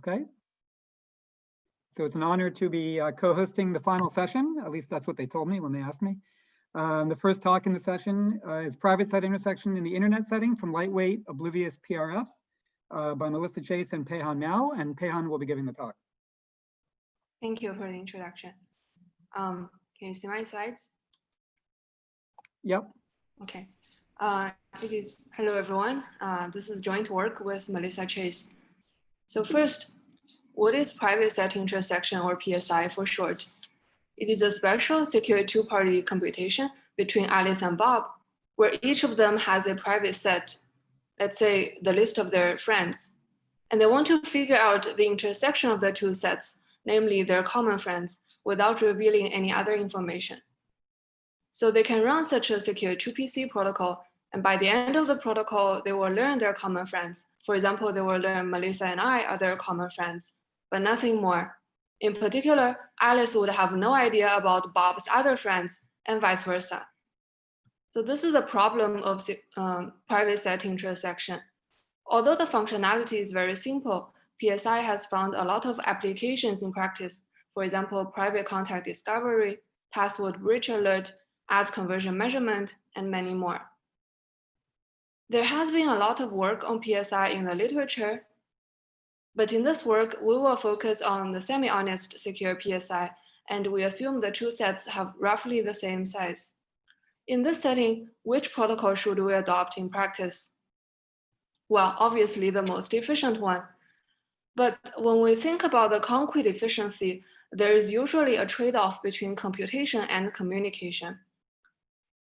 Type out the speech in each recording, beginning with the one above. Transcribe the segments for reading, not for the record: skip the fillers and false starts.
Okay. So it's an honor to be co-hosting the final session. At least that's what they told me when they asked me. The first talk in the session is Private Set Intersection in the Internet Setting from Lightweight Oblivious PRFs by Melissa Chase and Peihan Mao, and Peihan will be giving the talk. Thank you for the introduction. Can you see my slides? Yep. Okay. Hello everyone. This is joint work with Melissa Chase. So first, what is private set intersection, or PSI for short? It is a special secure two-party computation between Alice and Bob, where each of them has a private set, let's say the list of their friends, and they want to figure out the intersection of the two sets, namely their common friends, without revealing any other information. So they can run such a secure 2PC protocol, and by the end of the protocol, they will learn their common friends. For example, they will learn Melissa and I are their common friends, but nothing more. In particular, Alice would have no idea about Bob's other friends, and vice versa. So this is a problem of private set intersection. Although the functionality is very simple, PSI has found a lot of applications in practice. For example, private contact discovery, password breach alert, ads conversion measurement, and many more. There has been a lot of work on PSI in the literature, but in this work, we will focus on the semi-honest secure PSI, and we assume the two sets have roughly the same size. In this setting, which protocol should we adopt in practice? Well, obviously the most efficient one. But when we think about the concrete efficiency, there is usually a trade-off between computation and communication.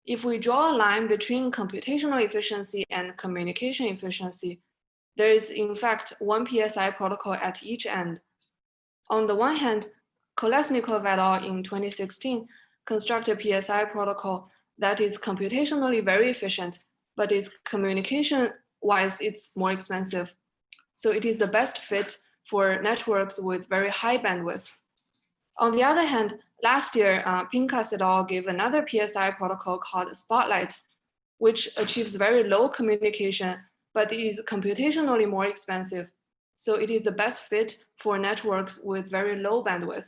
If we draw a line between computational efficiency and communication efficiency, there is in fact one PSI protocol at each end. On the one hand, Kolesnikov et al. In 2016 constructed a PSI protocol that is computationally very efficient, but is communication-wise, it's more expensive. So it is the best fit for networks with very high bandwidth. On the other hand, last year, Pinkas et al. Gave another PSI protocol called Spotlight, which achieves very low communication, but is computationally more expensive. So it is the best fit for networks with very low bandwidth.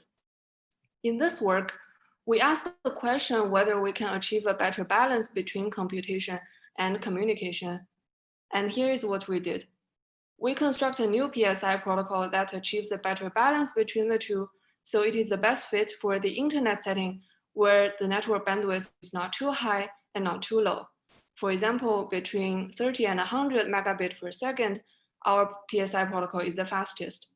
In this work, we asked the question whether we can achieve a better balance between computation and communication. And here is what we did. We construct a new PSI protocol that achieves a better balance between the two, so it is the best fit for the internet setting where the network bandwidth is not too high and not too low. For example, between 30 and 100 megabit per second, our PSI protocol is the fastest.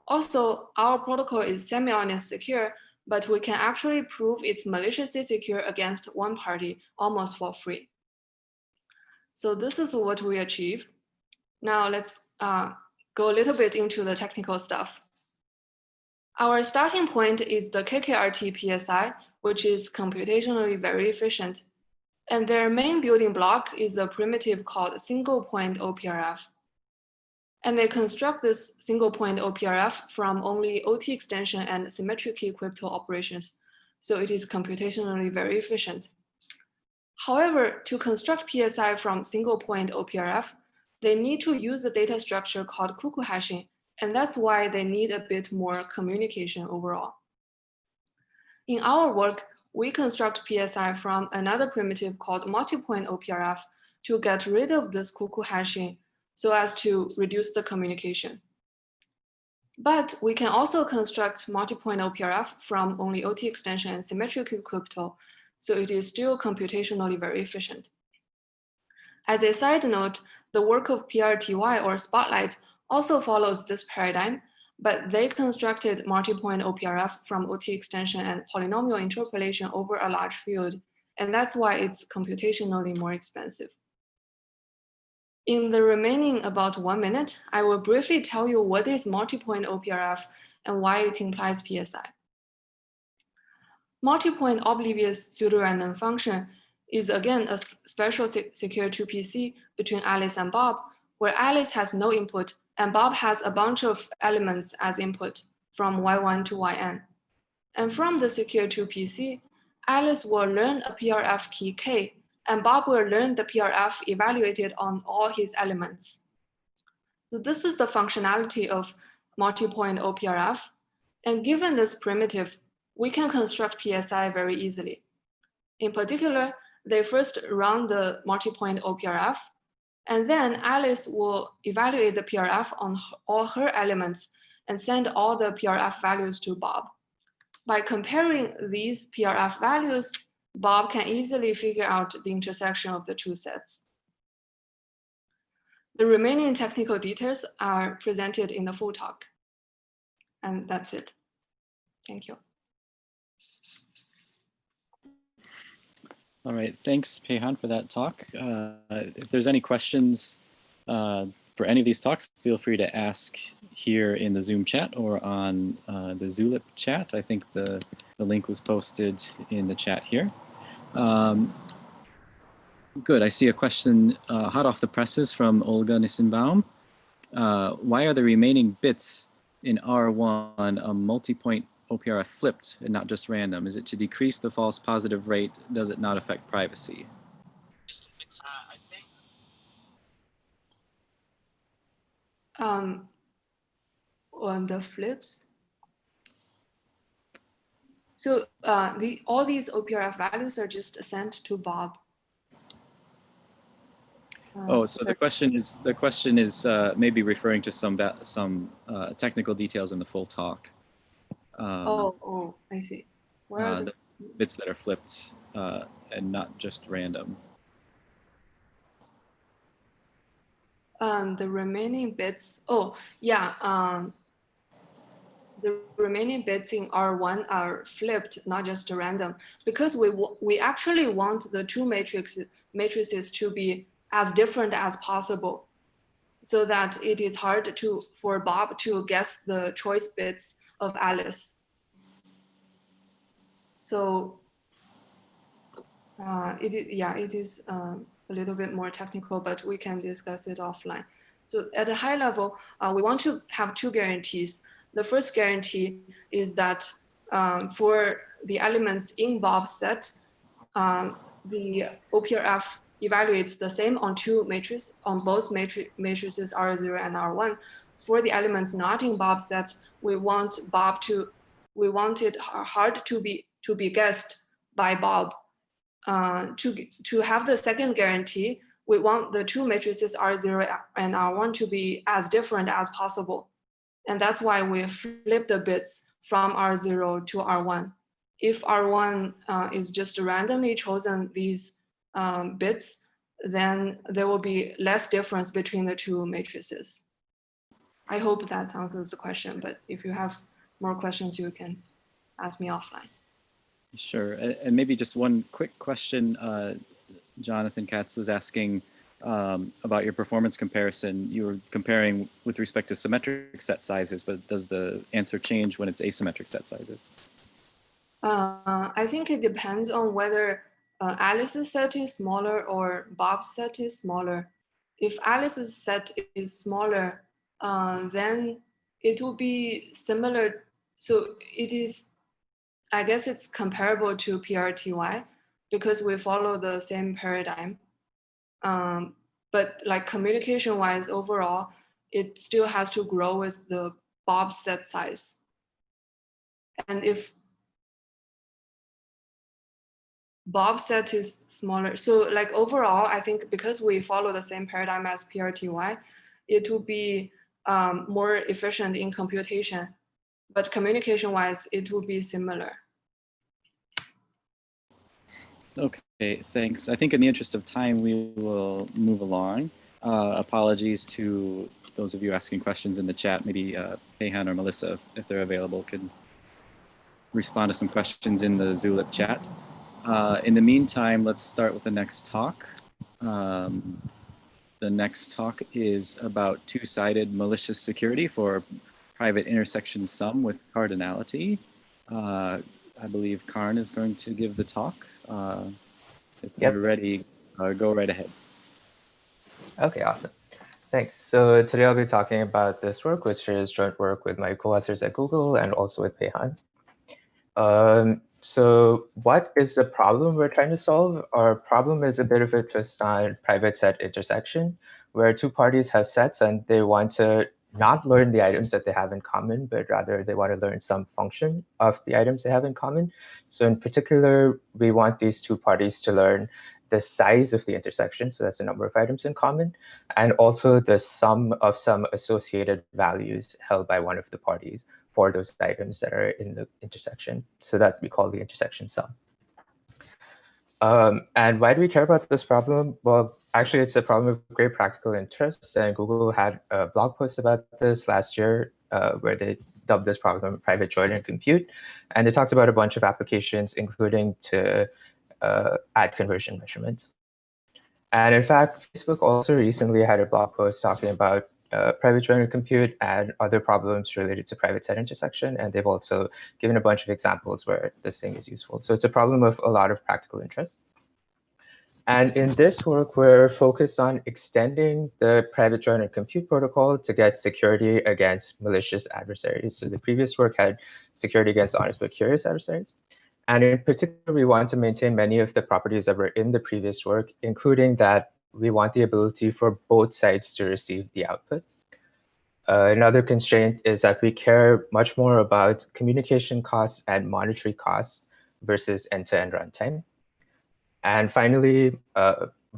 Also, our protocol is semi-honest secure, but we can actually prove it's maliciously secure against one party almost for free. So this is what we achieve. Now let's go a little bit into the technical stuff. Our starting point is the KKRT PSI, which is computationally very efficient. And their main building block is a primitive called single point OPRF. And they construct this single point OPRF from only OT extension and symmetric key crypto operations. So it is computationally very efficient. However, to construct PSI from single point OPRF, they need to use a data structure called cuckoo hashing, and that's why they need a bit more communication overall. In our work, we construct PSI from another primitive called multipoint OPRF to get rid of this cuckoo hashing so as to reduce the communication. But we can also construct multipoint OPRF from only OT extension and symmetric crypto, so it is still computationally very efficient. As a side note, the work of PRTY or Spotlight also follows this paradigm, but they constructed multipoint OPRF from OT extension and polynomial interpolation over a large field, and that's why it's computationally more expensive. In the remaining about 1 minute, I will briefly tell you what is multipoint OPRF and why it implies PSI. Multipoint oblivious pseudo-random function is again a special secure 2PC between Alice and Bob, where Alice has no input and Bob has a bunch of elements as input from Y1 to Yn. And from the secure 2PC, Alice will learn a PRF key K, and Bob will learn the PRF evaluated on all his elements. So this is the functionality of multi-point OPRF. And given this primitive, we can construct PSI very easily. In particular, they first run the multi-point OPRF, and then Alice will evaluate the PRF on all her elements and send all the PRF values to Bob. By comparing these PRF values, Bob can easily figure out the intersection of the two sets. The remaining technical details are presented in the full talk. And that's it. Thank you. All right, thanks, Peihan, for that talk. If there's any questions for any of these talks, feel free to ask here in the Zoom chat or on the Zulip chat. I think the link was posted in the chat here. Good, I see a question hot off the presses from Olga Nissenbaum. Why are the remaining bits in R1 a multi-point OPRF flipped and not just random? Is it to decrease the false positive rate? Does it not affect privacy? On the flips. So all these OPRF values are just sent to Bob. Oh, so the question is maybe referring to some technical details in the full talk. Oh, I see. Where are the bits that are flipped and not just random? The remaining bits. Oh, yeah. The remaining bits in R1 are flipped, not just random, because we actually want the two matrices to be as different as possible, so that it is hard for Bob to guess the choice bits of Alice. So it is a little bit more technical, but we can discuss it offline. So at a high level, we want to have two guarantees. The first guarantee is that for the elements in Bob's set, the OPRF evaluates the same on both matrices R0 and R1. For the elements not in Bob's set, we want it hard to be guessed by Bob. To have the second guarantee, we want the two matrices R0 and R1 to be as different as possible. And that's why we flip the bits from R0 to R1. If R1 is just randomly chosen these bits, then there will be less difference between the two matrices. I hope that answers the question, but if you have more questions, you can ask me offline. Sure, and maybe just one quick question. Jonathan Katz was asking about your performance comparison. You were comparing with respect to symmetric set sizes, but does the answer change when it's asymmetric set sizes? I think it depends on whether Alice's set is smaller or Bob's set is smaller. If Alice's set is smaller, then it will be similar. So it is, I guess it's comparable to PRTY because we follow the same paradigm. But like communication-wise, overall, it still has to grow with the Bob's set size. And if Bob's set is smaller, so like overall, I think because we follow the same paradigm as PRTY, it will be more efficient in computation. But communication-wise, it will be similar. Okay, thanks. I think in the interest of time, we will move along. Apologies to those of you asking questions in the chat. Maybe Peihan or Melissa, if they're available, could respond to some questions in the Zulip chat. In the meantime, let's start with the next talk. The next talk is about two-sided malicious security for private intersection sum with cardinality. I believe Karn is going to give the talk. If you're ready, go right ahead. Okay, awesome. Thanks. So today I'll be talking about this work, which is joint work with my co-authors at Google and also with Peihan. So what is the problem we're trying to solve? Our problem is a bit of a twist on private set intersection, where two parties have sets and they want to not learn the items that they have in common, but rather they want to learn some function of the items they have in common. So in particular, we want these two parties to learn the size of the intersection, so that's the number of items in common, and also the sum of some associated values held by one of the parties for those items that are in the intersection. So that we call the intersection sum. And why do we care about this problem? Well, actually, it's a problem of great practical interest, and Google had a blog post about this last year where they dubbed this problem private join compute. And they talked about a bunch of applications, including to add conversion measurements. And in fact, Facebook also recently had a blog post talking about private join compute and other problems related to private set intersection. And they've also given a bunch of examples where this thing is useful. So it's a problem of a lot of practical interest. And in this work, we're focused on extending the private join compute protocol to get security against malicious adversaries. So the previous work had security against honest but curious adversaries. And in particular, we want to maintain many of the properties that were in the previous work, including that we want the ability for both sides to receive the output. Another constraint is that we care much more about communication costs and monetary costs versus end-to-end runtime. And finally,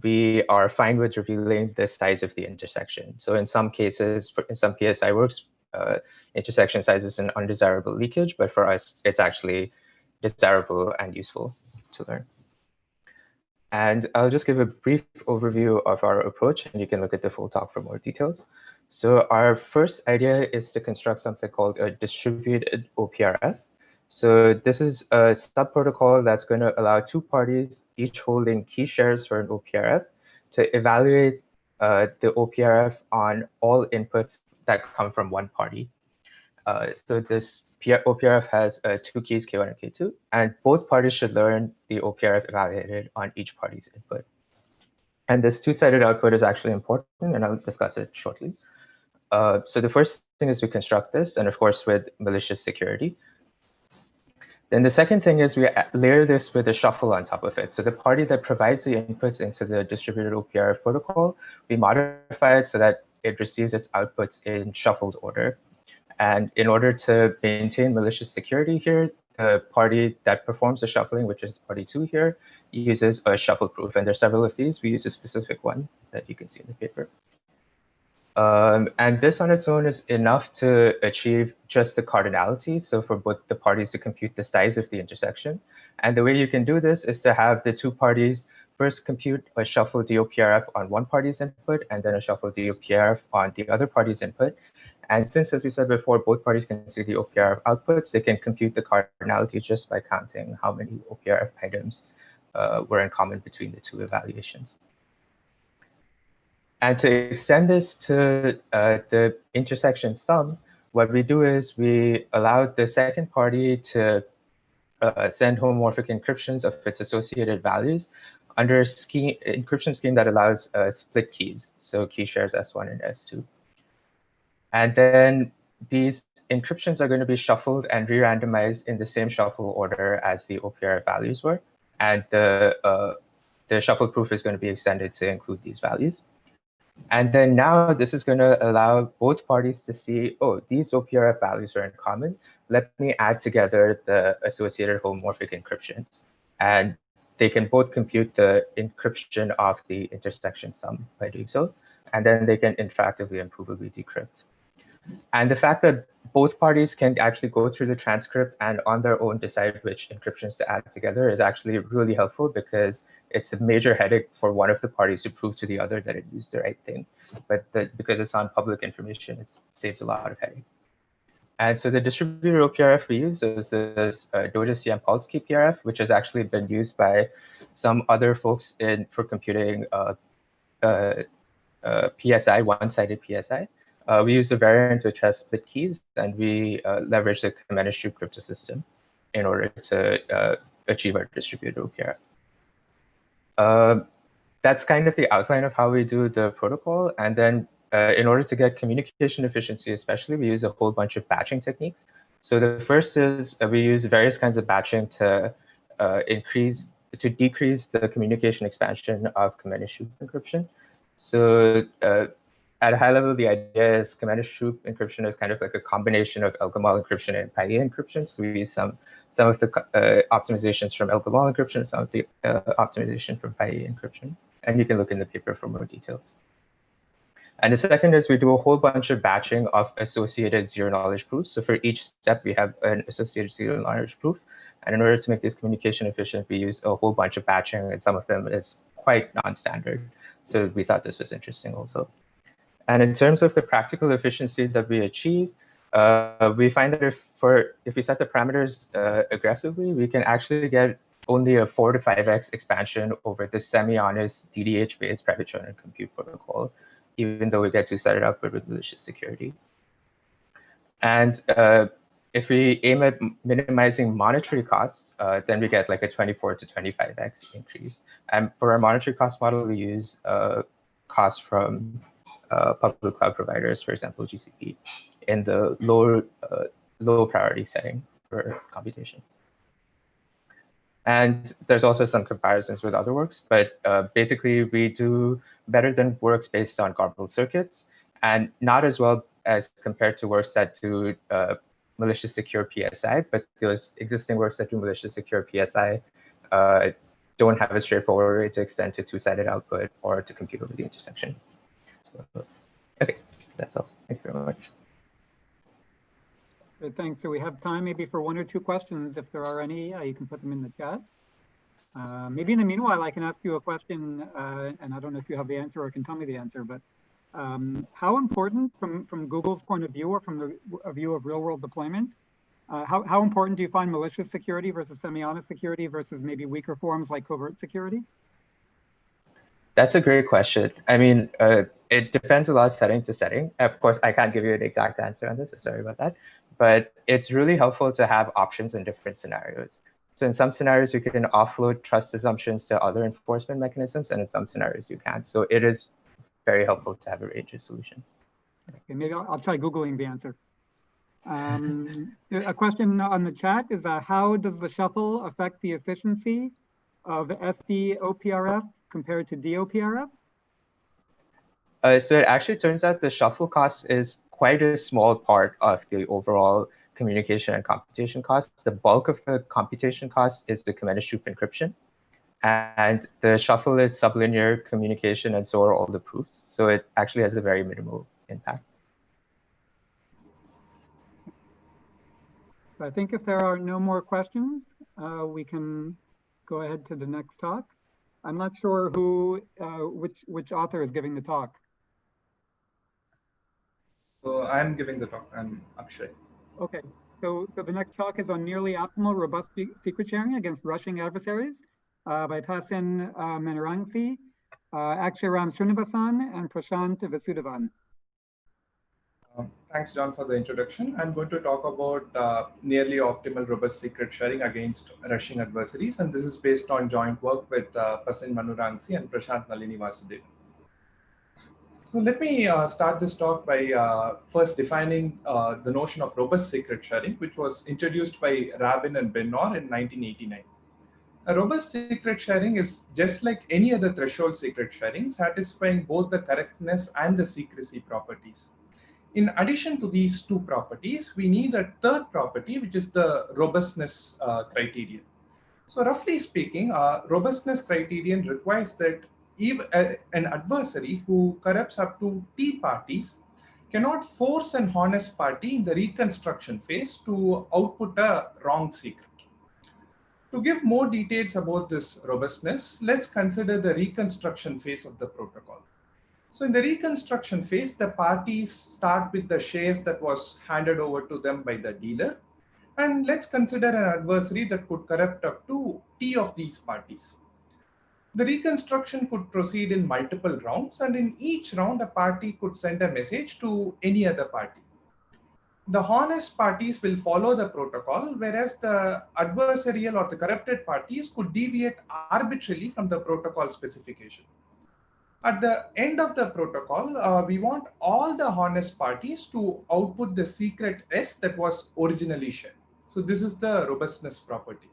we are fine with revealing the size of the intersection. So in some cases, in some PSI works, intersection size is an undesirable leakage, but for us, it's actually desirable and useful to learn. And I'll just give a brief overview of our approach, and you can look at the full talk for more details. So our first idea is to construct something called a distributed OPRF. So this is a sub-protocol that's going to allow two parties, each holding key shares for an OPRF, to evaluate the OPRF on all inputs that come from one party. So this OPRF has two keys, K1 and K2, and both parties should learn the OPRF evaluated on each party's input. And this two-sided output is actually important, and I'll discuss it shortly. So the first thing is we construct this, and of course with malicious security. Then the second thing is we layer this with a shuffle on top of it. So the party that provides the inputs into the distributed OPRF protocol, we modify it so that it receives its outputs in shuffled order. And in order to maintain malicious security here, the party that performs the shuffling, which is party 2 here, uses a shuffle proof. And there's several of these. We use a specific one that you can see in the paper. And this on its own is enough to achieve just the cardinality. So for both the parties to compute the size of the intersection. And the way you can do this is to have the two parties first compute a shuffle DOPRF on one party's input, and then a shuffle DOPRF on the other party's input. And since, as we said before, both parties can see the OPRF outputs, they can compute the cardinality just by counting how many OPRF items were in common between the two evaluations. And to extend this to the intersection sum, what we do is we allow the second party to send homomorphic encryptions of its associated values under a encryption scheme that allows split keys, so key shares S1 and S2. And then these encryptions are going to be shuffled and re-randomized in the same shuffle order as the OPRF values were. And the shuffle proof is going to be extended to include these values. And then now this is going to allow both parties to see, oh, these OPRF values are in common. Let me add together the associated homomorphic encryptions. And they can both compute the encryption of the intersection sum by doing so. And then they can interactively and provably decrypt. And the fact that both parties can actually go through the transcript and on their own decide which encryptions to add together is actually really helpful, because it's a major headache for one of the parties to prove to the other that it used the right thing. But because it's on public information, it saves a lot of headache. And so the distributed OPRF we use is this Doja-CM-Polsky PRF, which has actually been used by some other folks for computing PSI, one-sided PSI. We use a variant which has split keys, and we leverage the Kamenesh crypto system in order to achieve our distributed OPRF. That's kind of the outline of how we do the protocol. And then in order to get communication efficiency, especially, we use a whole bunch of batching techniques. So the first is we use various kinds of batching to decrease the communication expansion of Kamenesh encryption. So at a high level, the idea is command-and-shoot encryption is kind of like a combination of Elgamal encryption and PAI encryption. So we use some of the optimizations from Elgamal encryption and some of the optimization from PAI encryption. And you can look in the paper for more details. And the second is we do a whole bunch of batching of associated zero-knowledge proofs. So for each step, we have an associated zero-knowledge proof. And in order to make this communication efficient, we use a whole bunch of batching, and some of them is quite non-standard. So we thought this was interesting also. And in terms of the practical efficiency that we achieve, we find that if we set the parameters aggressively, we can actually get only a 4 to 5x expansion over the semi-honest DDH-based private joiner compute protocol, even though we get to set it up with malicious security. And if we aim at minimizing monetary costs, then we get like a 24 to 25x increase. And for our monetary cost model, we use costs from public cloud providers, for example, GCP, in the low priority setting for computation. And there's also some comparisons with other works, but basically we do better than works based on garbled circuits, and not as well as compared to works that do malicious secure PSI, but those existing works that do malicious secure PSI don't have a straightforward way to extend to two-sided output or to compute over the intersection. So, okay, that's all. Thank you very much. Good, thanks. So we have time maybe for 1 or 2 questions. If there are any, you can put them in the chat. Maybe in the meanwhile, I can ask you a question, and I don't know if you have the answer or can tell me the answer, but how important from Google's point of view or from the view of real-world deployment, how important do you find malicious security versus semi-honest security versus maybe weaker forms like covert security? That's a great question. I mean, it depends a lot setting to setting. Of course, I can't give you an exact answer on this. Sorry about that. But it's really helpful to have options in different scenarios. So in some scenarios, you can offload trust assumptions to other enforcement mechanisms, and in some scenarios, you can't. So it is very helpful to have a range of solutions. Okay, maybe I'll try Googling the answer. A question on the chat is how does the shuffle affect the efficiency of SD-OPRF compared to DOPRF? So it actually turns out the shuffle cost is quite a small part of the overall communication and computation costs. The bulk of the computation cost is the command-and-shoot encryption. And the shuffle is sublinear communication, and so are all the proofs. So it actually has a very minimal impact. So I think if there are no more questions, we can go ahead to the next talk. I'm not sure which author is giving the talk. So I'm giving the talk. I'm Akshay. Okay, so the next talk is on nearly optimal robust secret sharing against rushing adversaries by Pasin Menarangsi, Akshay Ram Srinivasan, and Prashant Vasudevan. Thanks, John, for the introduction. I'm going to talk about nearly optimal robust secret sharing against rushing adversaries, and this is based on joint work with Pasin Menarangsi and Prashant Nalini Vasudevan. So let me start this talk by first defining the notion of robust secret sharing, which was introduced by Rabin and Benor in 1989. A robust secret sharing is just like any other threshold secret sharing, satisfying both the correctness and the secrecy properties. In addition to these two properties, we need a third property, which is the robustness criterion. So roughly speaking, robustness criterion requires that even an adversary who corrupts up to T parties cannot force an honest party in the reconstruction phase to output a wrong secret. To give more details about this robustness, let's consider the reconstruction phase of the protocol. So in the reconstruction phase, the parties start with the shares that was handed over to them by the dealer. And let's consider an adversary that could corrupt up to T of these parties. The reconstruction could proceed in multiple rounds, and in each round, a party could send a message to any other party. The honest parties will follow the protocol, whereas the adversarial or the corrupted parties could deviate arbitrarily from the protocol specification. At the end of the protocol, we want all the honest parties to output the secret S that was originally shared. So this is the robustness property.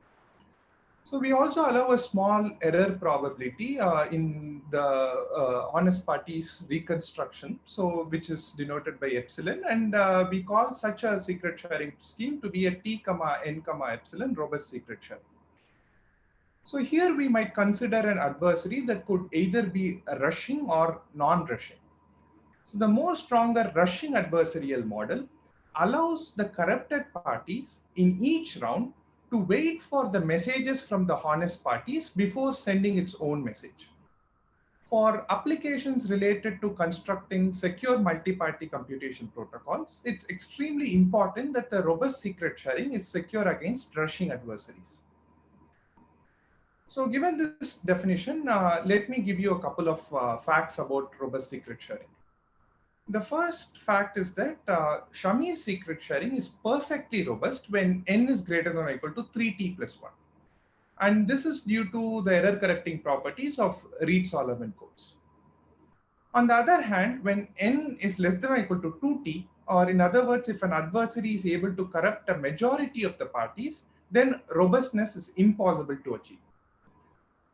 So we also allow a small error probability in the honest party's reconstruction, so which is denoted by epsilon, and we call such a secret sharing scheme to be a t comma n comma epsilon robust secret sharing. So here we might consider an adversary that could either be rushing or non-rushing. So the more stronger rushing adversarial model allows the corrupted parties in each round to wait for the messages from the honest parties before sending its own message. For applications related to constructing secure multi-party computation protocols, it's extremely important that the robust secret sharing is secure against rushing adversaries. So given this definition, let me give you a couple of facts about robust secret sharing. The first fact is that Shamir secret sharing is perfectly robust when n is greater than or equal to 3t plus 1. And this is due to the error correcting properties of Reed-Solomon codes. On the other hand, when n is less than or equal to 2t, or in other words, if an adversary is able to corrupt a majority of the parties, then robustness is impossible to achieve.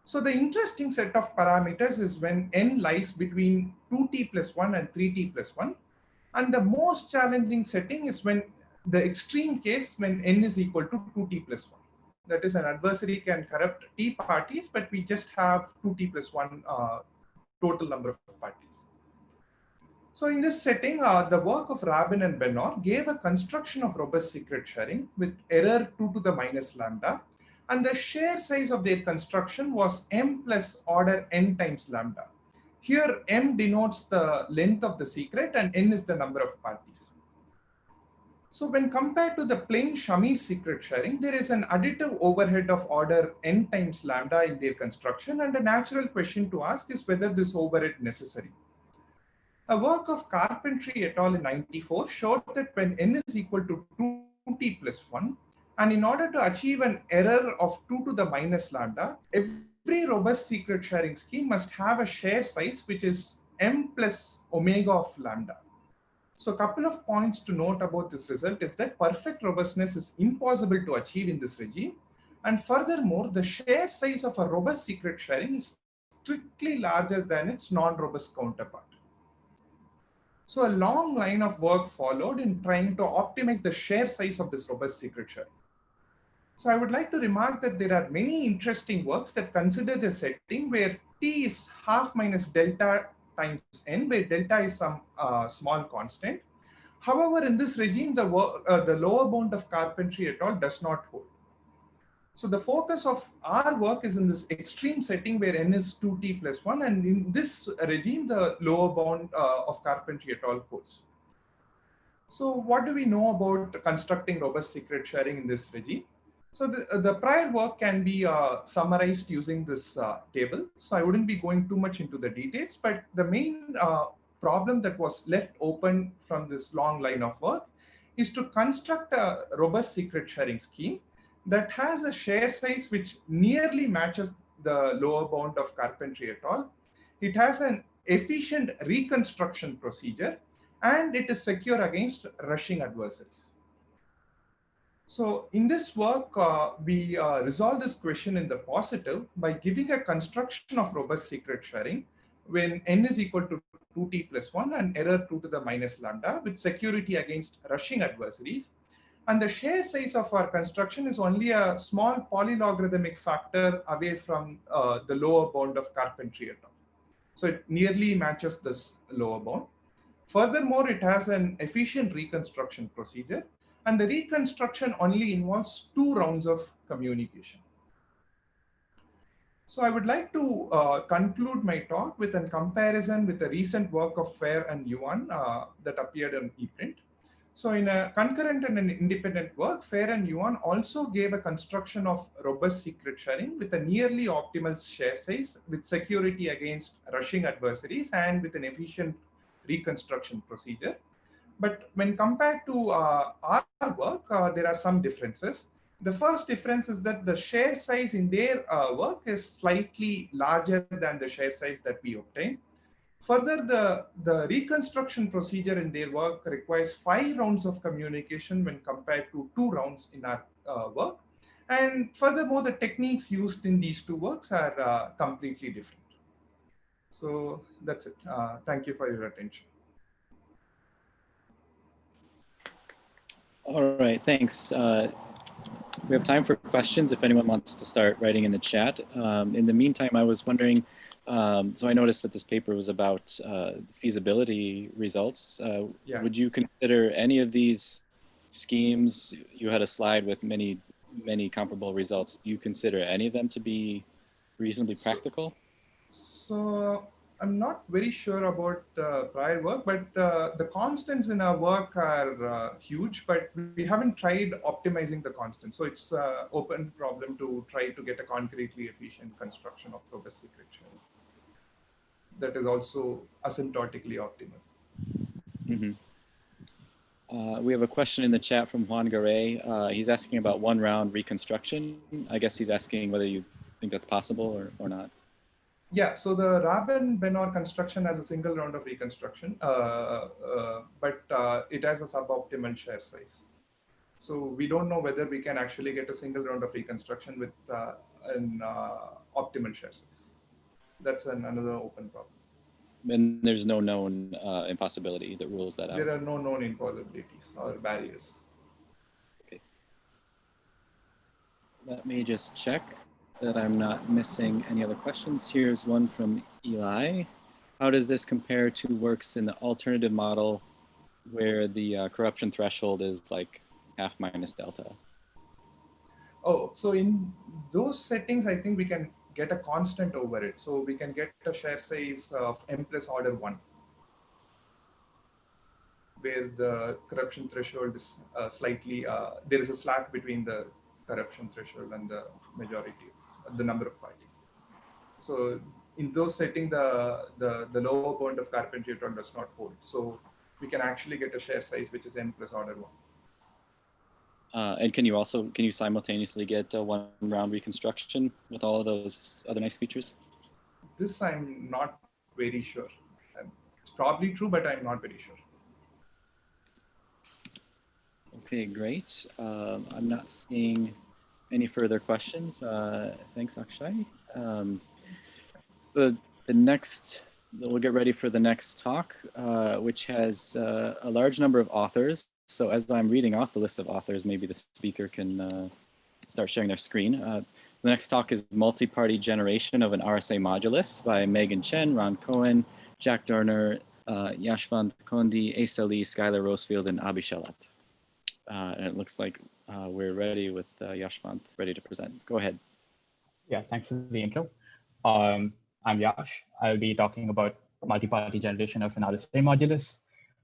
So the interesting set of parameters is when n lies between 2t plus 1 and 3t plus 1. And the most challenging setting is when the extreme case when n is equal to 2t plus 1. That is, an adversary can corrupt t parties, but we just have 2t plus 1 total number of parties. So in this setting, the work of Rabin and Benor gave a construction of robust secret sharing with error 2 to the minus lambda. And the share size of their construction was m plus order n times lambda. Here, m denotes the length of the secret and n is the number of parties. So when compared to the plain Shamir secret sharing, there is an additive overhead of order n times lambda in their construction, and a natural question to ask is whether this overhead is necessary. A work of Carpentry et al. In 1994 showed that when n is equal to 2t plus 1, and in order to achieve an error of 2 to the minus lambda, every robust secret sharing scheme must have a share size which is m plus omega of lambda. So a couple of points to note about this result is that perfect robustness is impossible to achieve in this regime. And furthermore, the share size of a robust secret sharing is strictly larger than its non-robust counterpart. So a long line of work followed in trying to optimize the share size of this robust secret sharing. So I would like to remark that there are many interesting works that consider the setting where t is half minus delta times n, where delta is some small constant. However, in this regime, the lower bound of Carpentry et al. Does not hold. So the focus of our work is in this extreme setting where n is 2t plus 1, and in this regime, the lower bound of Carpentry et al. Holds. So what do we know about constructing robust secret sharing in this regime? So the prior work can be summarized using this table. So I wouldn't be going too much into the details, but the main problem that was left open from this long line of work is to construct a robust secret sharing scheme that has a share size which nearly matches the lower bound of Carpentry et al. It has an efficient reconstruction procedure, and it is secure against rushing adversaries. So in this work, we resolve this question in the positive by giving a construction of robust secret sharing when n is equal to 2t plus 1 and error 2 to the minus lambda with security against rushing adversaries. And the share size of our construction is only a small polylogarithmic factor away from the lower bound of Carpentry et al. So it nearly matches this lower bound. Furthermore, it has an efficient reconstruction procedure, and the reconstruction only involves 2 rounds of communication. So I would like to conclude my talk with a comparison with the recent work of Fair and Yuan that appeared in ePrint. So in a concurrent and an independent work, Fair and Yuan also gave a construction of robust secret sharing with a nearly optimal share size with security against rushing adversaries and with an efficient reconstruction procedure. But when compared to our work, there are some differences. The first difference is that the share size in their work is slightly larger than the share size that we obtain. Further, the reconstruction procedure in their work requires 5 rounds of communication when compared to 2 rounds in our work. And furthermore, the techniques used in these two works are completely different. So that's it. Thank you for your attention. All right, thanks. We have time for questions if anyone wants to start writing in the chat. In the meantime, I was wondering, so I noticed that this paper was about feasibility results. Yeah. Would you consider any of these schemes? You had a slide with many comparable results. Do you consider any of them to be reasonably practical? So I'm not very sure about the prior work, but the constants in our work are huge, but we haven't tried optimizing the constants. So it's an open problem to try to get a concretely efficient construction of robust secret sharing that is also asymptotically optimal. Mm-hmm. We have a question in the chat from Juan Garay. He's asking about one-round reconstruction. I guess he's asking whether you think that's possible or not. Yeah, so the Rabin-Benor construction has a single round of reconstruction, but it has a suboptimal share size. So we don't know whether we can actually get a single round of reconstruction with an optimal share size. That's another open problem. And there's no known impossibility that rules that out. There are no known impossibilities or barriers. Okay. Let me just check that I'm not missing any other questions. Here's one from Eli. How does this compare to works in the alternative model where the corruption threshold is like half minus delta? Oh, so in those settings, I think we can get a constant over it. So we can get a share size of m plus order 1, where the corruption threshold is slightly, there is a slack between the corruption threshold and the majority, the number of parties. So in those settings, the lower bound of Carpentier does not hold. So we can actually get a share size which is n plus order 1. And can you simultaneously get a one-round reconstruction with all of those other nice features? This I'm not very sure. It's probably true, but I'm not very sure. Okay, great. I'm not seeing any further questions. Thanks, Akshay. The next, we'll get ready for the next talk, which has a large number of authors. So as I'm reading off the list of authors, maybe the speaker can start sharing their screen. The next talk is Multi-Party Generation of an RSA Modulus by Megan Chen, Ron Cohen, Jack Dorner, Yashwant Kondi, Asa Lee, Skylar Rosefield, and Abhi Shalat. And it looks like we're ready with Yashwant ready to present. Go ahead. Yeah, thanks for the intro. I'm Yash. I'll be talking about multi-party generation of an RSA modulus.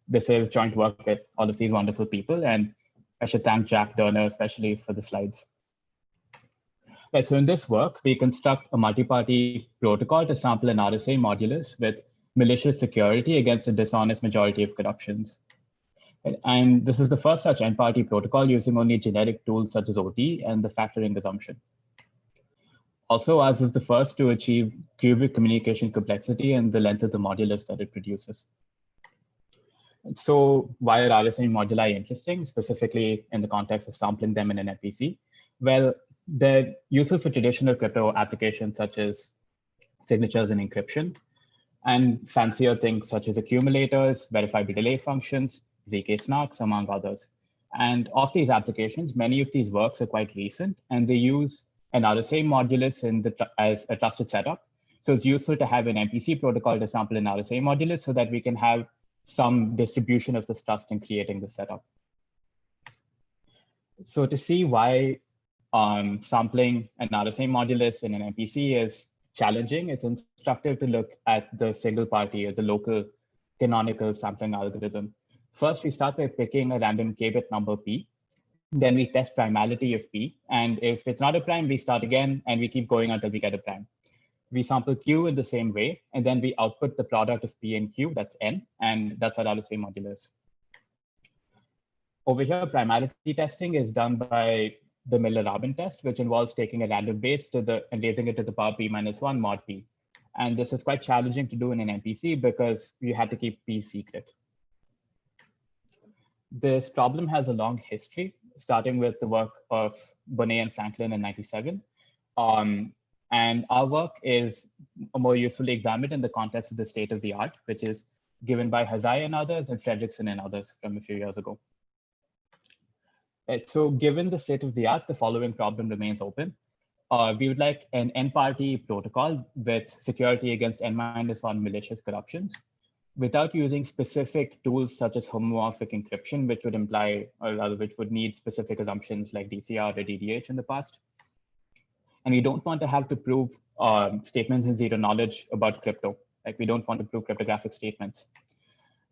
This is joint work with all of these wonderful people, and I should thank Jack Dorner especially for the slides. Right, so in this work, we construct a multi-party protocol to sample an RSA modulus with malicious security against a dishonest majority of corruptions. And this is the first such n-party protocol using only generic tools such as OT and the factoring assumption. Also, ours is the first to achieve cubic communication complexity and the length of the modulus that it produces. So why are RSA moduli interesting, specifically in the context of sampling them in an MPC? Well, they're useful for traditional crypto applications such as signatures and encryption, and fancier things such as accumulators, verifiable delay functions, ZK snarks, among others. And of these applications, many of these works are quite recent, and they use an RSA modulus as a trusted setup. So it's useful to have an MPC protocol to sample an RSA modulus so that we can have some distribution of this trust in creating the setup. So to see why sampling an RSA modulus in an MPC is challenging, it's instructive to look at the single party or the local canonical sampling algorithm. First, we start by picking a random k-bit number p. Then we test primality of p. And if it's not a prime, we start again and we keep going until we get a prime. We sample q in the same way, and then we output the product of p and q, that's n, and that's our RSA modulus. Over here, primality testing is done by the Miller-Rabin test, which involves taking a random base and raising it to the power p minus 1 mod p. And this is quite challenging to do in an MPC because you had to keep p secret. This problem has a long history, starting with the work of Bonet and Franklin in '97. And our work is more usefully examined in the context of the state of the art, which is given by Hazai and others and Fredrickson and others from a few years ago. So given the state of the art, the following problem remains open. We would like an n-party protocol with security against n-1 malicious corruptions without using specific tools such as homomorphic encryption, which would imply, or rather which would need specific assumptions like DCR or DDH in the past. And we don't want to have to prove statements in zero knowledge about crypto. Like we don't want to prove cryptographic statements.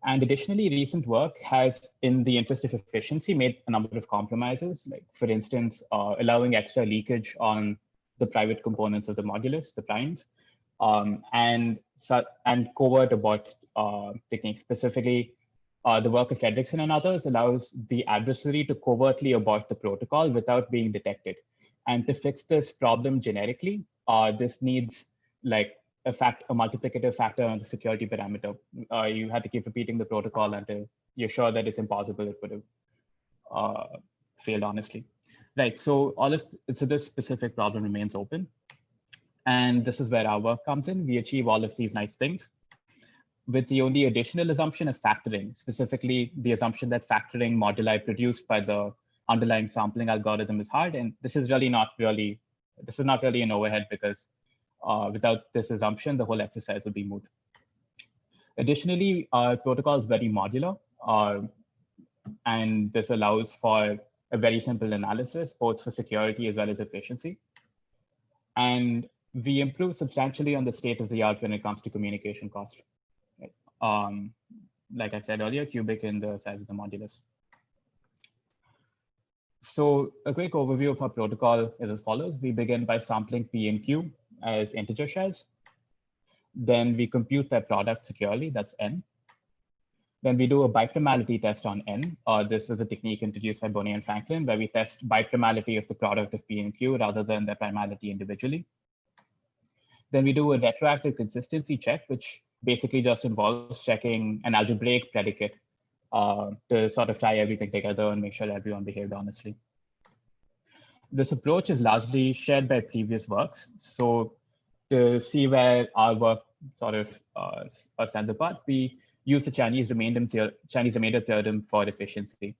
And additionally, recent work has, in the interest of efficiency, made a number of compromises, like for instance, allowing extra leakage on the private components of the modulus, the primes, and covert abort techniques. Specifically, the work of Fredrickson and others allows the adversary to covertly abort the protocol without being detected. And to fix this problem generically, this needs like a multiplicative factor on the security parameter. You had to keep repeating the protocol until you're sure that it's impossible. It would have failed honestly. Right, so so this specific problem remains open. And this is where our work comes in. We achieve all of these nice things with the only additional assumption of factoring, specifically the assumption that factoring moduli produced by the underlying sampling algorithm is hard. And this is not really an overhead because without this assumption, the whole exercise would be moot. Additionally, our protocol is very modular, and this allows for a very simple analysis, both for security as well as efficiency. And we improve substantially on the state of the art when it comes to communication cost. Like I said earlier, cubic in the size of the modulus. So a quick overview of our protocol is as follows. We begin by sampling P and Q as integer shells. Then we compute their product securely, that's n. Then we do a biprimality test on n. This is a technique introduced by Bonet and Franklin, where we test biprimality of the product of P and Q rather than their primality individually. Then we do a retroactive consistency check, which basically just involves checking an algebraic predicate to sort of tie everything together and make sure everyone behaved honestly. This approach is largely shared by previous works. So to see where our work sort of stands apart, we use the Chinese remainder theorem for efficiency.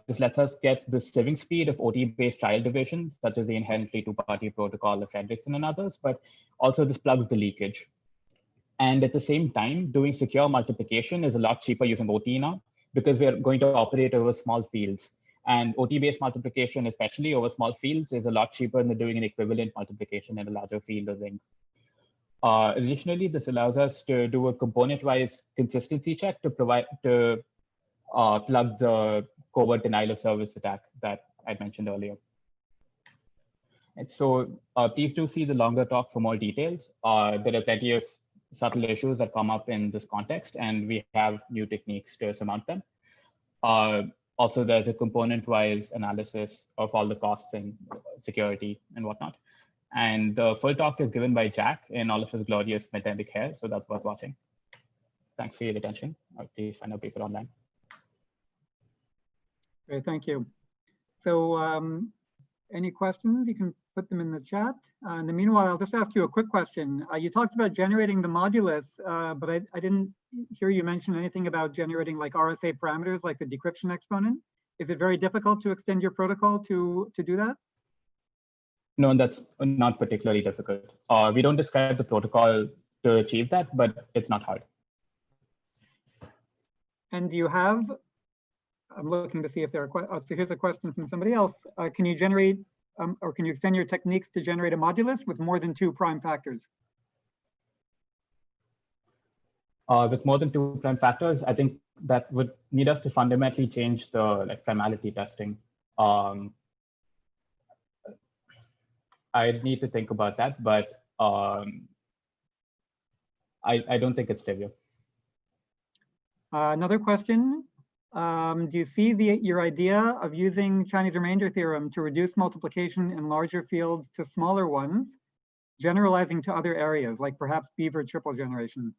This lets us get the sieving speed of OT-based trial division, such as the inherently two-party protocol of Fredrickson and others, but also this plugs the leakage. And at the same time, doing secure multiplication is a lot cheaper using OT now, because we are going to operate over small fields. And OT-based multiplication, especially over small fields, is a lot cheaper than doing an equivalent multiplication in a larger field or ring. Additionally, this allows us to do a component-wise consistency check to plug the covert denial of service attack that I mentioned earlier. And so please do see the longer talk for more details. There are plenty of subtle issues that come up in this context, and we have new techniques to surmount them. Also, there's a component-wise analysis of all the costs and security and whatnot. And the full talk is given by Jack in all of his glorious metallic hair, so that's worth watching. Thanks for your attention. Please find our paper online. Great, thank you. So any questions, you can put them in the chat. In the meanwhile, I'll just ask you a quick question. You talked about generating the modulus, but I didn't hear you mention anything about generating like RSA parameters, like the decryption exponent. Is it very difficult to extend your protocol to do that? No, that's not particularly difficult. We don't describe the protocol to achieve that, but it's not hard. And do you have, I'm looking to see if there are, so here's a question from somebody else. Can you generate, or can you extend your techniques to generate a modulus with more than 2 prime factors? With more than 2 prime factors, I think that would need us to fundamentally change the primality testing. I'd need to think about that, but I don't think it's trivial. Another question. Do you see your idea of using Chinese remainder theorem to reduce multiplication in larger fields to smaller ones, generalizing to other areas, like perhaps beaver triple generation?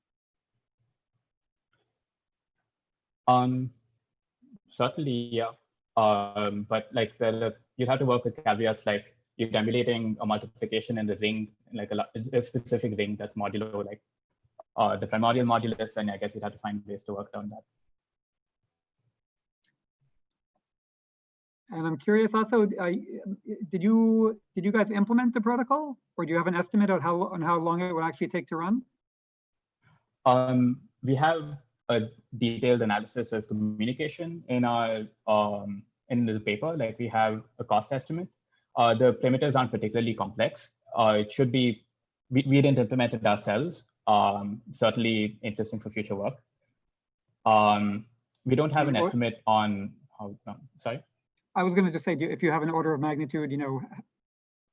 Certainly, yeah. But like there are you'd have to work with caveats like you're emulating a multiplication in the ring, like a specific ring that's modulo, like the primordial modulus, and I guess you'd have to find ways to work around that. And I'm curious also, did you guys implement the protocol, or do you have an estimate of how long it would actually take to run? We have a detailed analysis of communication in our in the paper. Like we have a cost estimate. The primitives aren't particularly complex. It should be. We didn't implement it ourselves. Certainly interesting for future work. We don't have an estimate on how. Sorry. I was going to just say, if you have an order of magnitude,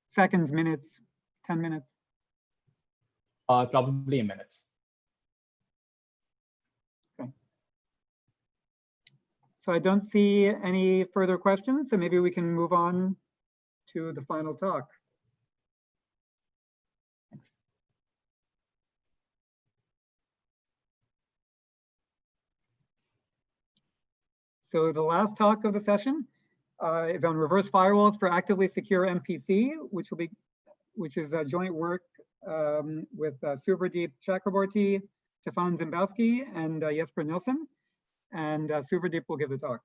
seconds, minutes, 10 minutes. Probably in minutes. Okay. So I don't see any further questions, so maybe we can move on to the final talk. Thanks. So the last talk of the session is on reverse firewalls for actively secure MPC, which is a joint work with Subhadeep Chakraborty, Stefan Zimbowski, and Jesper Nilsson. And Subhadeep will give the talk.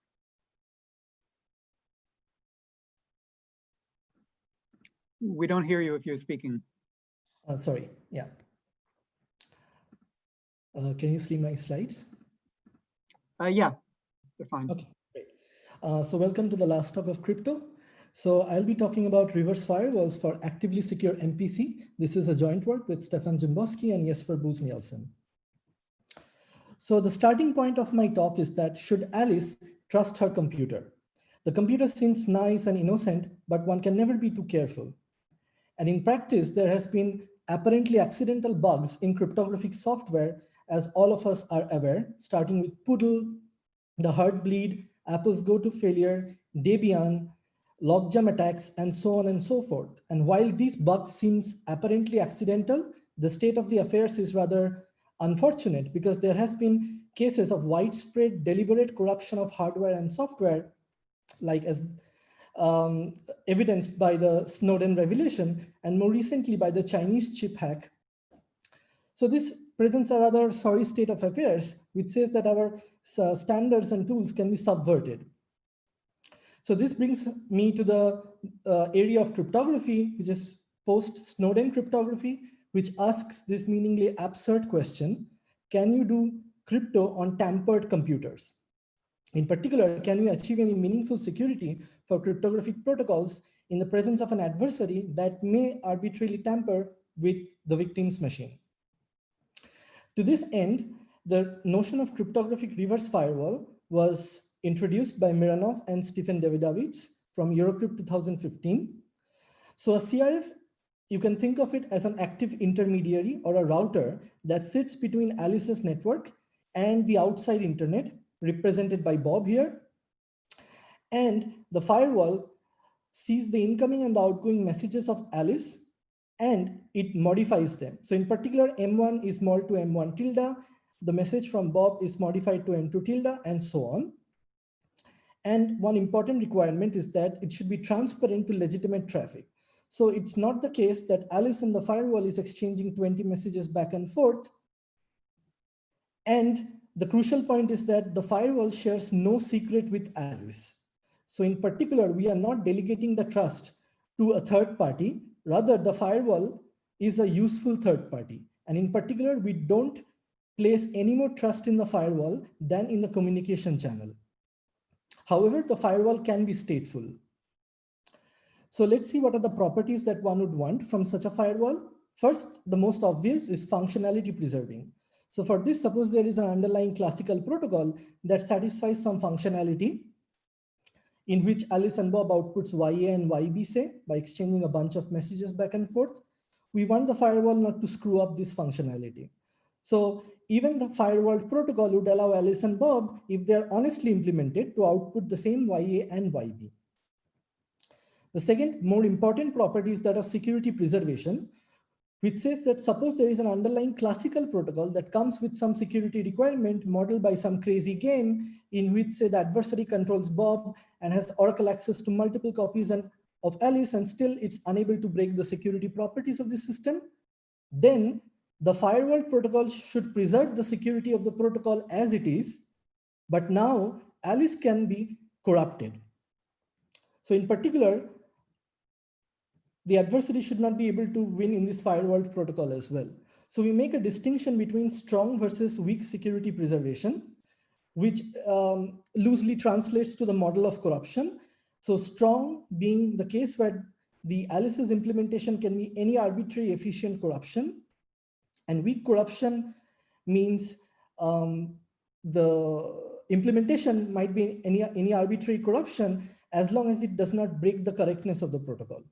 We don't hear you if you're speaking. Sorry, yeah. Can you see my slides? Yeah, they're fine. Okay, great. So welcome to the last talk of crypto. So I'll be talking about reverse firewalls for actively secure MPC. This is a joint work with Stefan Zimbowski and Jesper Nielsen. So the starting point of my talk is that should Alice trust her computer? The computer seems nice and innocent, but one can never be too careful. And in practice, there has been apparently accidental bugs in cryptographic software, as all of us are aware, starting with Poodle, the Heartbleed, Apple's Go to Failure, Debian, logjam attacks, and so on and so forth. And while these bugs seems apparently accidental, the state of the affairs is rather unfortunate because there has been cases of widespread deliberate corruption of hardware and software, like as evidenced by the Snowden revelation, and more recently by the Chinese chip hack. So this presents a rather sorry state of affairs, which says that our standards and tools can be subverted. So this brings me to the area of cryptography, which is post-Snowden cryptography, which asks this meaningly absurd question: can you do crypto on tampered computers? In particular, can you achieve any meaningful security for cryptographic protocols in the presence of an adversary that may arbitrarily tamper with the victim's machine? To this end, the notion of cryptographic reverse firewall was introduced by Mironov and Stephen Davidovich from Eurocrypt 2015. So a CRF, you can think of it as an active intermediary or a router that sits between Alice's network and the outside internet, represented by Bob here. And the firewall sees the incoming and the outgoing messages of Alice, and it modifies them. So in particular, M1 is mod to M1 tilde, the message from Bob is modified to M2 tilde, and so on. And one important requirement is that it should be transparent to legitimate traffic. So it's not the case that Alice and the firewall is exchanging 20 messages back and forth. And the crucial point is that the firewall shares no secret with Alice. So in particular, we are not delegating the trust to a third party. Rather, the firewall is a useful third party. And in particular, we don't place any more trust in the firewall than in the communication channel. However, the firewall can be stateful. So let's see what are the properties that one would want from such a firewall. First, the most obvious is functionality preserving. So for this, suppose there is an underlying classical protocol that satisfies some functionality in which Alice and Bob outputs YA and YB, say, by exchanging a bunch of messages back and forth. We want the firewall not to screw up this functionality. So even the firewall protocol would allow Alice and Bob, if they're honestly implemented, to output the same YA and YB. The second more important property is that of security preservation, which says that suppose there is an underlying classical protocol that comes with some security requirement modeled by some crazy game in which, say, the adversary controls Bob and has Oracle access to multiple copies of Alice, and still it's unable to break the security properties of the system, then the firewall protocol should preserve the security of the protocol as it is, but now Alice can be corrupted. So in particular, the adversary should not be able to win in this firewall protocol as well. So we make a distinction between strong versus weak security preservation, which loosely translates to the model of corruption. So strong being the case where the Alice's implementation can be any arbitrary efficient corruption, and weak corruption means the implementation might be any arbitrary corruption as long as it does not break the correctness of the protocol.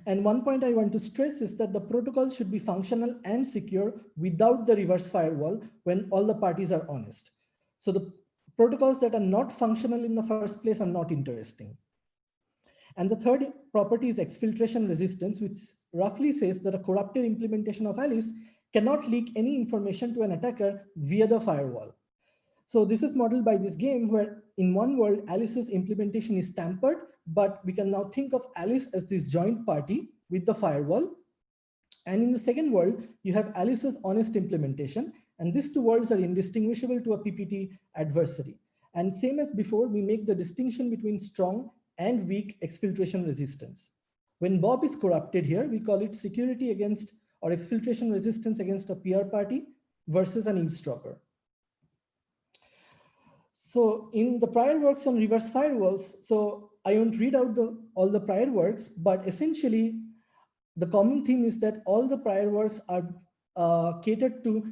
And one point I want to stress is that the protocol should be functional and secure without the reverse firewall when all the parties are honest. So the protocols that are not functional in the first place are not interesting. And the third property is exfiltration resistance, which roughly says that a corrupted implementation of Alice cannot leak any information to an attacker via the firewall. So this is modeled by this game where in one world, Alice's implementation is tampered, but we can now think of Alice as this joint party with the firewall. And in the second world, you have Alice's honest implementation, and these two worlds are indistinguishable to a PPT adversary. And same as before, we make the distinction between strong and weak exfiltration resistance. When Bob is corrupted here, we call it security against or exfiltration resistance against a PR party versus an eavesdropper. So in the prior works on reverse firewalls, so I won't read out all the prior works, but essentially the common theme is that all the prior works are catered to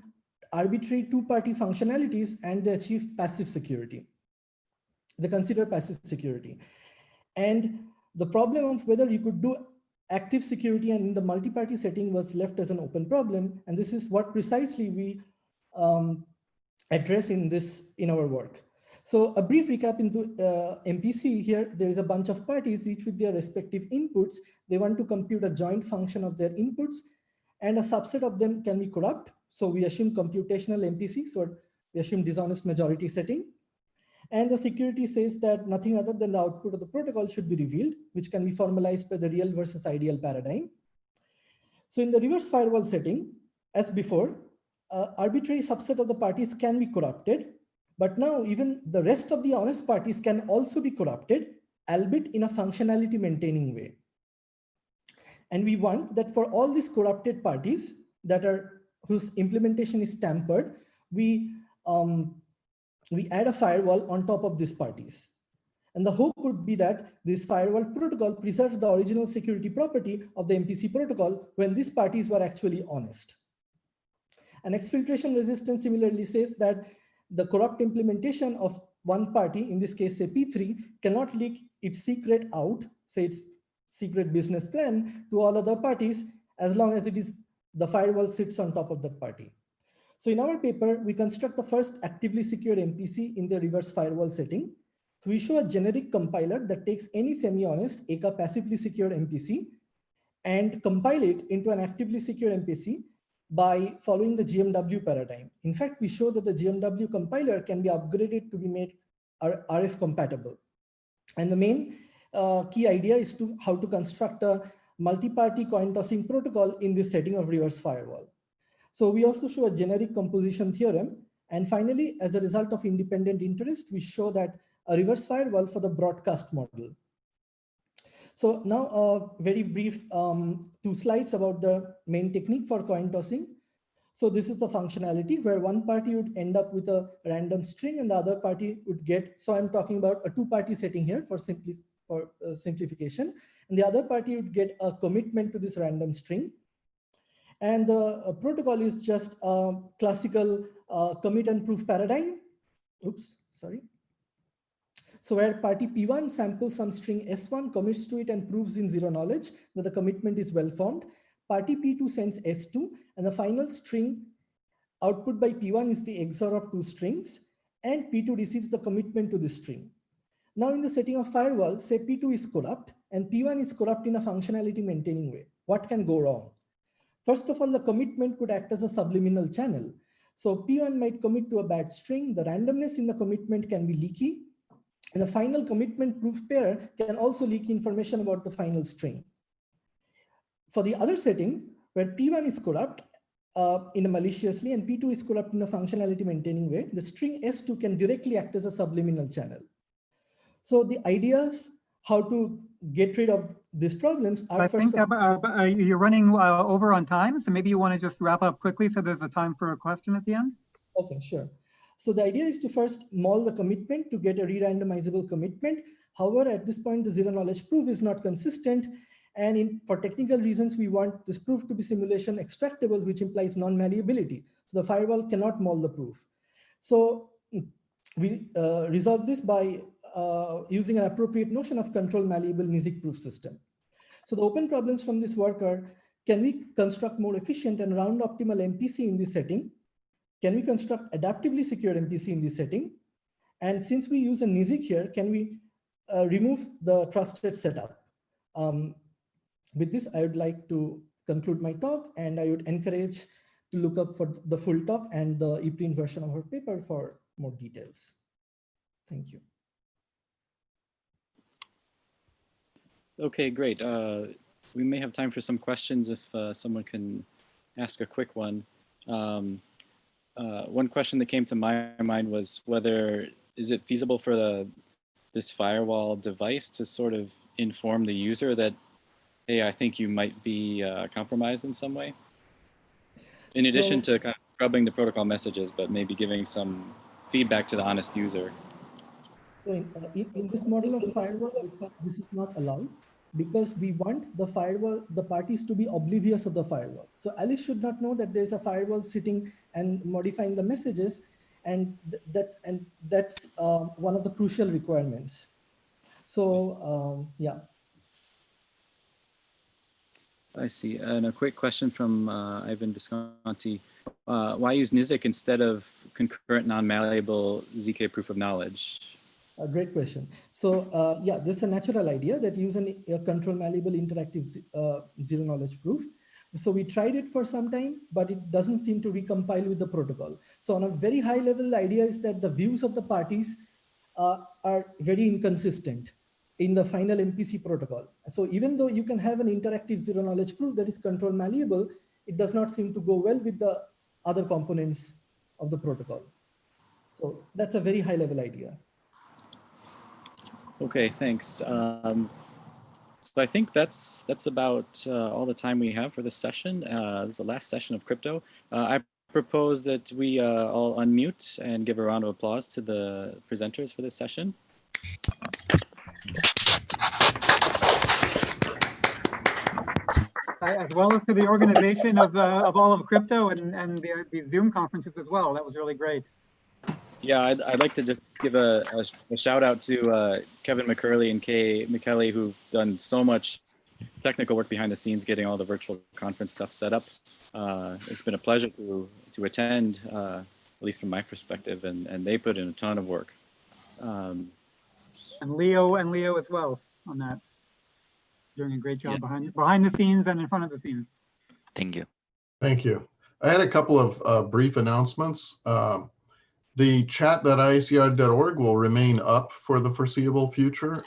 arbitrary two-party functionalities and they achieve passive security. They consider passive security. And the problem of whether you could do active security and in the multi-party setting was left as an open problem. And this is what precisely we address in our work. So a brief recap into MPC here, there is a bunch of parties, each with their respective inputs. They want to compute a joint function of their inputs, and a subset of them can be corrupt. So we assume computational MPC, so we assume dishonest majority setting. And the security says that nothing other than the output of the protocol should be revealed, which can be formalized by the real versus ideal paradigm. So in the reverse firewall setting, as before, arbitrary subset of the parties can be corrupted. But now even the rest of the honest parties can also be corrupted, albeit in a functionality maintaining way. And we want that for all these corrupted parties whose implementation is tampered, we add a firewall on top of these parties. And the hope would be that this firewall protocol preserves the original security property of the MPC protocol when these parties were actually honest. And exfiltration resistance similarly says that the corrupt implementation of one party, in this case, say P3, cannot leak its secret out, say its secret business plan, to all other parties, as long as the firewall sits on top of that party. So in our paper, we construct the first actively secured MPC in the reverse firewall setting. So we show a generic compiler that takes any semi-honest, aka passively secured MPC, and compile it into an actively secure MPC by following the GMW paradigm. In fact, we show that the GMW compiler can be upgraded to be made RF compatible. And the main key idea is how to construct a multi-party coin tossing protocol in this setting of reverse firewall. So we also show a generic composition theorem. And finally, as a result of independent interest, we show that a reverse firewall for the broadcast model. So now a very brief 2 slides about the main technique for coin tossing. So this is the functionality where one party would end up with a random string and the other party would get, so I'm talking about a 2-party setting here for simplification. And the other party would get a commitment to this random string. And the protocol is just a classical commit and proof paradigm. Oops, sorry. So where party P1 samples some string S1, commits to it and proves in zero knowledge that the commitment is well formed. Party P2 sends S2 and the final string output by P1 is the XOR of 2 strings and P2 receives the commitment to this string. Now in the setting of firewall, say P2 is corrupt and P1 is corrupt in a functionality maintaining way. What can go wrong? First of all, the commitment could act as a subliminal channel. So P1 might commit to a bad string. The randomness in the commitment can be leaky. And the final commitment proof pair can also leak information about the final string. For the other setting, where P1 is corrupt in a maliciously and P2 is corrupt in a functionality maintaining way, the string S2 can directly act as a subliminal channel. So the ideas how to get rid of these problems are I think you're running over on time, so maybe you want to just wrap up quickly so there's a time for a question at the end. Okay, sure. So the idea is to first maul the commitment to get a re-randomizable commitment. However, at this point, the zero knowledge proof is not consistent. And for technical reasons, we want this proof to be simulation extractable, which implies non-malleability. So the firewall cannot maul the proof. So we resolve this by using an appropriate notion of control malleable NIZIC proof system. So the open problems from this work are, can we construct more efficient and round optimal MPC in this setting? Can we construct adaptively secure MPC in this setting? And since we use a NIZIC here, can we remove the trusted setup? With this, I would like to conclude my talk, and I would encourage to look up for the full talk and the e-print version of our paper for more details. Thank you. Okay, great. We may have time for some questions if someone can ask a quick one. One question that came to my mind was whether, is it feasible for this firewall device to sort of inform the user that, hey, I think you might be compromised in some way? In addition to kind of scrubbing the protocol messages, but maybe giving some feedback to the honest user. So in this model of firewall, this is not allowed because we want the firewall, the parties to be oblivious of the firewall. So Alice should not know that there's a firewall sitting and modifying the messages, and that's one of the crucial requirements. So yeah. I see. And a quick question from Ivan Visconti. Why use NIZIC instead of concurrent non-malleable ZK proof of knowledge? A great question. So yeah, this is a natural idea that use a control malleable interactive zero knowledge proof. So we tried it for some time, but it doesn't seem to recompile with the protocol. So on a very high level, the idea is that the views of the parties are very inconsistent in the final MPC protocol. So even though you can have an interactive zero knowledge proof that is control malleable, it does not seem to go well with the other components of the protocol. So that's a very high level idea. Okay, thanks. So I think that's about all the time we have for this session. This is the last session of crypto. I propose that we all unmute and give a round of applause to the presenters for this session. As well as to the organization of all of crypto and the Zoom conferences as well. That was really great. Yeah, I'd like to just give a shout out to Kevin McCurley and Kay McKelly, who've done so much technical work behind the scenes, getting all the virtual conference stuff set up. It's been a pleasure to attend, at least from my perspective, and they put in a ton of work. And Leo as well on that, doing a great job behind the scenes and in front of the scenes. Thank you. Thank you. I had a couple of brief announcements. The chat.iacr.org will remain up for the foreseeable future.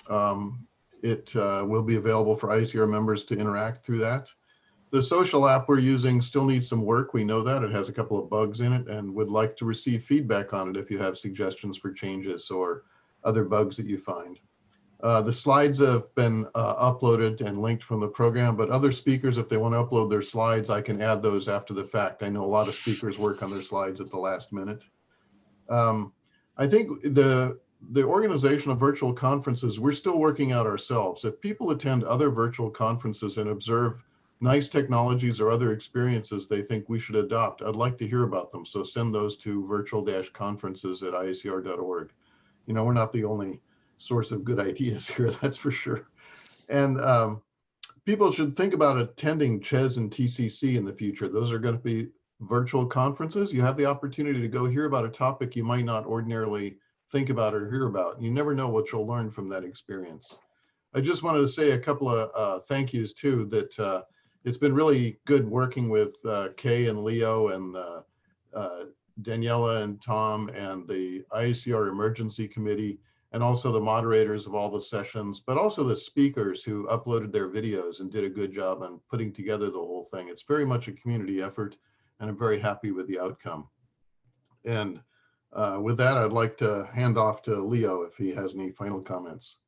It will be available for IACR members to interact through that. The social app we're using still needs some work. We know that. It has a couple of bugs in it and would like to receive feedback on it if you have suggestions for changes or other bugs that you find. The slides have been uploaded and linked from the program, but other speakers, if they want to upload their slides, I can add those after the fact. I know a lot of speakers work on their slides at the last minute. I think the organization of virtual conferences, we're still working out ourselves. If people attend other virtual conferences and observe nice technologies or other experiences they think we should adopt, I'd like to hear about them. So send those to virtual-conferences@iacr.org. You know, we're not the only source of good ideas here, that's for sure. And people should think about attending CHES and TCC in the future. Those are going to be virtual conferences. You have the opportunity to go hear about a topic you might not ordinarily think about or hear about. You never know what you'll learn from that experience. I just wanted to say a couple of thank yous too, that it's been really good working with Kay and Leo and Daniela and Tom and the IACR Emergency Committee, and also the moderators of all the sessions, but also the speakers who uploaded their videos and did a good job on putting together the whole thing. It's very much a community effort, and I'm very happy with the outcome. And with that, I'd like to hand off to Leo if he has any final comments.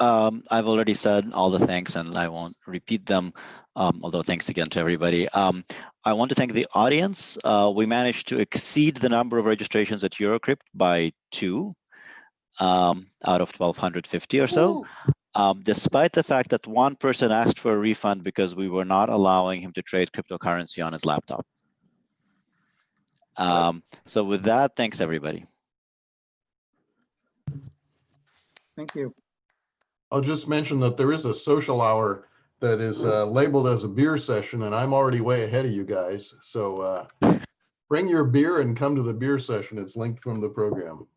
I've already said all the thanks and I won't repeat them, although thanks again to everybody. I want to thank the audience. We managed to exceed the number of registrations at Eurocrypt by 2 out of 1,250 or so, despite the fact that one person asked for a refund because we were not allowing him to trade cryptocurrency on his laptop. So with that, thanks everybody. Thank you. I'll just mention that there is a social hour that is labeled as a beer session, and I'm already way ahead of you guys. So bring your beer and come to the beer session. It's linked from the program.